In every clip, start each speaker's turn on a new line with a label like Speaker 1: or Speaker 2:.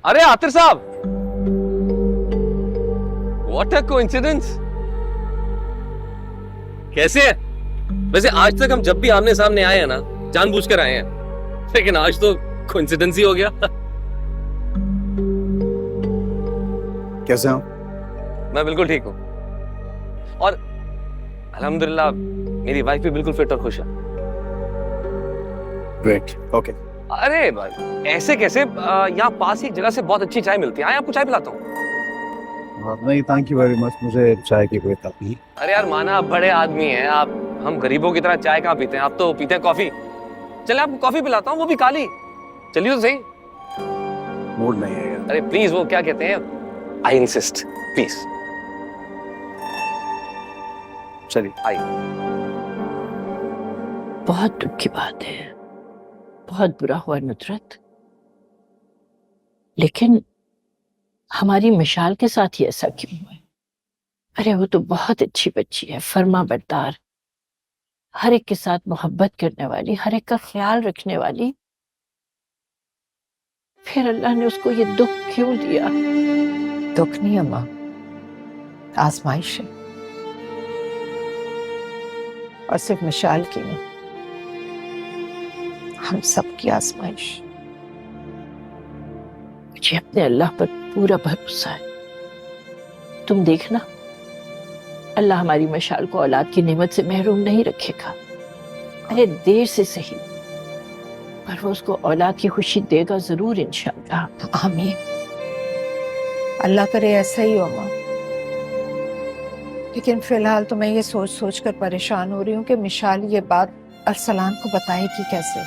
Speaker 1: अरे आतिर साहब, what a coincidence. कैसे हैं? वैसे आज तक हम जब भी आमने सामने आए हैं ना, जानबूझकर आए हैं, लेकिन आज तो कोइंसिडेंस ही हो गया।
Speaker 2: कैसे हो?
Speaker 1: मैं बिल्कुल ठीक हूँ और अल्हम्दुलिल्लाह मेरी वाइफ भी बिल्कुल फिट और खुश है।
Speaker 2: Great, okay.
Speaker 1: अरे भाई ऐसे कैसे? यहाँ पास ही एक जगह से बहुत अच्छी चाय मिलती है, आए आपको चाय पिलाता हूँ।
Speaker 2: नहीं, थैंक यू वेरी मच, मुझे चाय की कोई तलब नहीं।
Speaker 1: अरे यार माना आप बड़े आदमी हैं, आप हम गरीबों की तरह चाय कहाँ पीते हैं, आप तो पीते हैं कॉफी। चले आपको कॉफी पिलाता हूँ, वो भी काली। चलिए तो सही।
Speaker 2: मूड नहीं है यार।
Speaker 1: अरे प्लीज, वो क्या कहते हैं, आई इंसिस्ट, प्लीज
Speaker 2: चलिए।
Speaker 1: आइए।
Speaker 3: बहुत दुख की बात है, बहुत बुरा हुआ नुसरत, लेकिन हमारी मिशाल के साथ ही ऐसा क्यों हुआ है? अरे वो तो बहुत अच्छी बच्ची है, फर्मा बरदार, हर एक के साथ मोहब्बत करने वाली, हर एक का ख्याल रखने वाली। फिर अल्लाह ने उसको ये दुख क्यों दिया?
Speaker 4: दुख नहीं अम्मा, आजमाइश है। और सिर्फ मिशाल की नहीं, हम सब की आजमाइश।
Speaker 3: मुझे अपने अल्लाह पर पूरा भरोसा है। तुम देखना, अल्लाह हमारी मिशाल को औलाद की नेमत से महरूम नहीं रखेगा। अरे देर से सही, पर वो उसको औलाद की खुशी देगा जरूर इंशाअल्लाह।
Speaker 4: आमीन, अल्लाह करे ऐसा ही हो अम्मा। लेकिन फिलहाल तो मैं ये सोच सोच कर परेशान हो रही हूँ कि मिशाल ये बात अरसलान को बताएगी कैसे।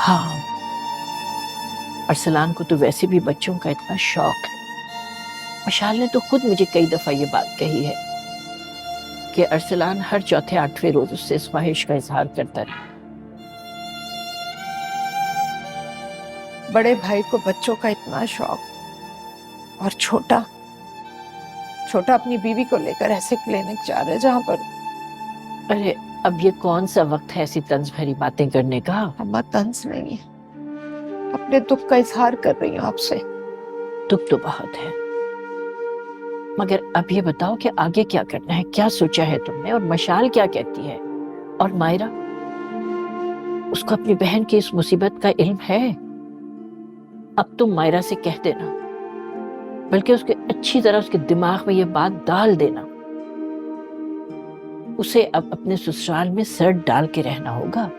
Speaker 3: हाँ, अरसलान को तो वैसे भी बच्चों का इतना शौक है। मिशाल ने तो खुद मुझे कई दफा ये बात कही है कि अरसलान हर चौथे आठवें रोज उससे इस ख्वाहिश का इजहार करता रहे।
Speaker 4: बड़े भाई को बच्चों का इतना शौक, और छोटा छोटा अपनी बीवी को लेकर ऐसे क्लिनिक जा रहा है जहां पर।
Speaker 3: अरे अब ये कौन सा वक्त है ऐसी तंज भरी बातें करने का?
Speaker 4: अम्मा तंज नहीं है, अपने दुख का इजहार कर रही हूँ आपसे।
Speaker 3: दुख तो बहुत है, मगर अब ये बताओ कि आगे क्या करना है, क्या सोचा है तुमने? और मशाल क्या कहती है? और मायरा, उसको अपनी बहन की इस मुसीबत का इल्म है? अब तुम मायरा से कह देना, बल्कि उसके अच्छी तरह उसके दिमाग में ये बात डाल देना, उसे अब अपने ससुराल में सर डाल के रहना होगा।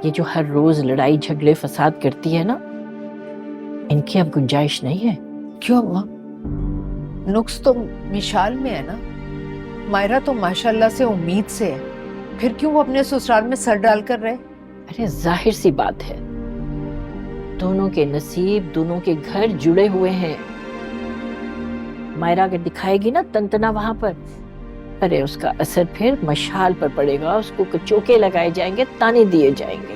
Speaker 3: ये जो हर रोज लड़ाई झगड़े फसाद करती है ना, इनकी अब गुंजाइश नहीं है।
Speaker 4: क्यों अम्मा? नुक्स तो मिशाल में है ना। मायरा तो माशाल्लाह से उम्मीद से है, फिर क्यों वो अपने ससुराल में सर डाल कर रहे?
Speaker 3: अरे जाहिर सी बात है, दोनों के नसीब, दोनों के घर जुड़े हुए हैं। मायरा अगर दिखाएगी ना तंतना वहां पर, अरे उसका असर फिर मशाल पर पड़ेगा, उसको कचोके लगाए जाएंगे, ताने दिए जाएंगे।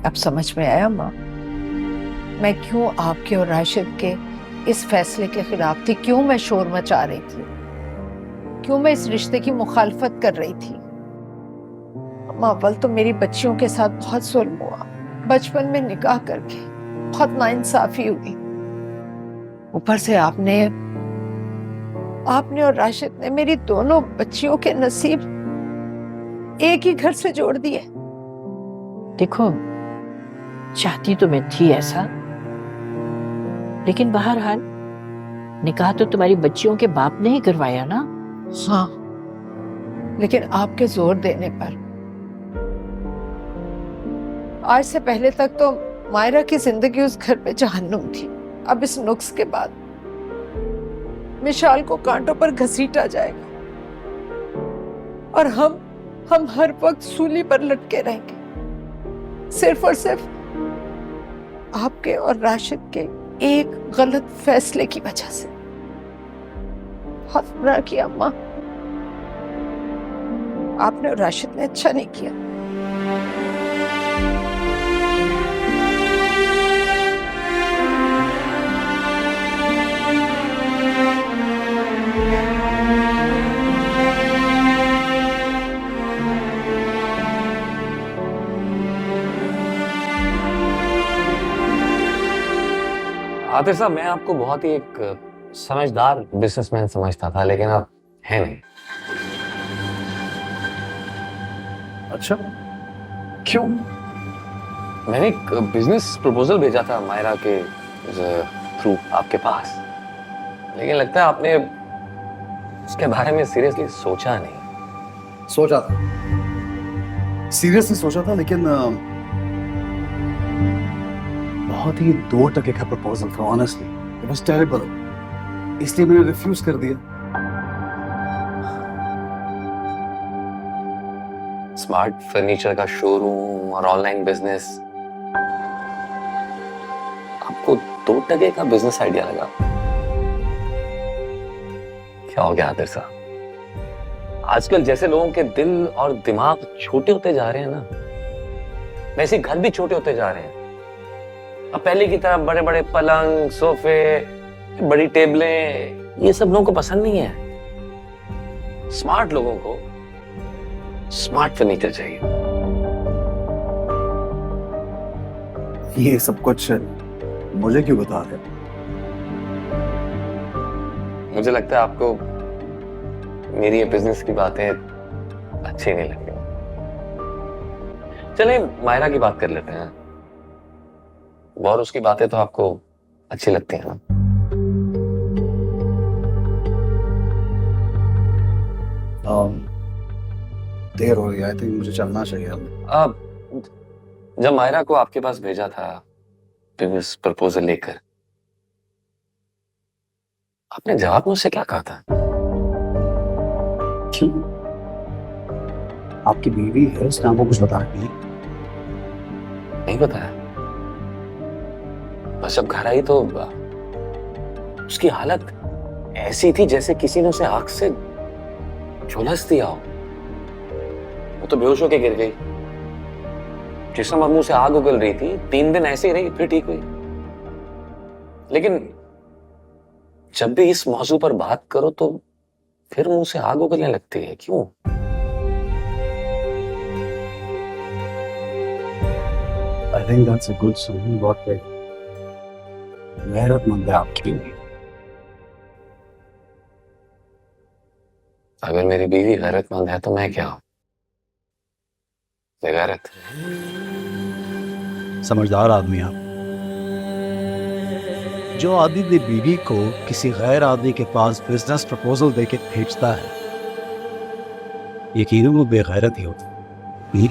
Speaker 4: अब समझ में आया अम्मा, मैं क्यों आपके और राशिद के इस फैसले के खिलाफ थी, क्यों मैं शोर मचा रही थी, क्यों मैं इस रिश्ते की मुखालफत कर रही थी। अम्मा अव्वल तो मेरी बच्चियों के साथ बहुत जुल्म हुआ, बचपन में निकाह करके बहुत नाइंसाफी हुई। ऊपर से आपने और राशिद ने मेरी दोनों बच्चियों के नसीब एक ही घर से जोड़ दिए।
Speaker 3: देखो, चाहती तो मैं थी ऐसा, लेकिन बहरहाल निकाह तो तुम्हारी बच्चियों के बाप ने ही करवाया ना।
Speaker 4: हाँ, लेकिन आपके जोर देने पर। आज से पहले तक तो मायरा की जिंदगी उस घर में जहन्नुम थी, अब इस नुक्स के बाद मिशाल को कांटों पर घसीटा जाएगा और हम हर वक्त सूली पर लटके रहेंगे, सिर्फ और सिर्फ आपके और राशिद के एक गलत फैसले की वजह से। बहुत बुरा किया अम्मा, आपने और राशिद ने अच्छा नहीं किया।
Speaker 1: आतिफ साहब, मैं आपको बहुत ही एक समझदार बिजनेसमैन समझता था, लेकिन आप हैं नहीं।
Speaker 2: अच्छा, क्यों?
Speaker 1: मैंने एक बिजनेस प्रपोजल भेजा था मायरा के थ्रू आपके पास, लेकिन लगता है आपने उसके बारे में सीरियसली सोचा नहीं।
Speaker 2: सोचा था, सीरियसली सोचा था, लेकिन बहुत ही 2 टके का प्रपोजल था। ऑनेस्टली इट वाज टेरिबल, इसलिए मैंने रिफ्यूज कर दिया।
Speaker 1: स्मार्ट फर्नीचर का शोरूम और ऑनलाइन बिजनेस, आपको 2 टके का बिजनेस आइडिया लगा? क्या हो गया आदिर साहब? आजकल जैसे लोगों के दिल और दिमाग छोटे होते जा रहे हैं ना, वैसे घर भी छोटे होते जा रहे हैं। अब पहले की तरह बड़े बड़े पलंग, सोफे, बड़ी टेबलें, ये सब लोगों को पसंद नहीं है। स्मार्ट लोगों को स्मार्ट फर्नीचर चाहिए।
Speaker 2: ये सब कुछ मुझे क्यों बता रहे?
Speaker 1: मुझे लगता है आपको मेरी ये बिजनेस की बातें अच्छी नहीं लगती। चलिए मायरा की बात कर लेते हैं, और उसकी बातें तो आपको अच्छी लगती हैं ना?
Speaker 2: देर हो रही है, आई थिंक मुझे चलना चाहिए।
Speaker 1: अब जब मायरा को आपके पास भेजा था बिजनेस प्रपोजल लेकर, आपने जवाब मुझसे क्या कहा था?
Speaker 2: क्यों? आपकी बीवी है, उसने आपको कुछ बताया नहीं?
Speaker 1: नहीं बताया। बस जब घर आई तो उसकी हालत ऐसी थी जैसे किसी ने उसे आग से झुलस दिया हो। वो तो बेहोश होकर गिर गई। जिसम और मुंह से आग उगल रही थी, 3 दिन ऐसे ही रही, फिर ठीक हुई। लेकिन जब भी इस मौजू पर बात करो तो फिर मुंह से आग उगलने लगती है, क्यों?
Speaker 2: I think that's a good sign. बहुत गैरतमंद है आपकी बीवी।
Speaker 1: अगर मेरी बीवी गैरतमंद है तो मैं क्या हूं? बेगैरत।
Speaker 2: समझदार आदमी आप। जो आदमी अपनी बीवी को किसी गैर आदमी के पास बिजनेस प्रपोजल देके भेजता है, यकीनन वो बेगैरत ही होता है।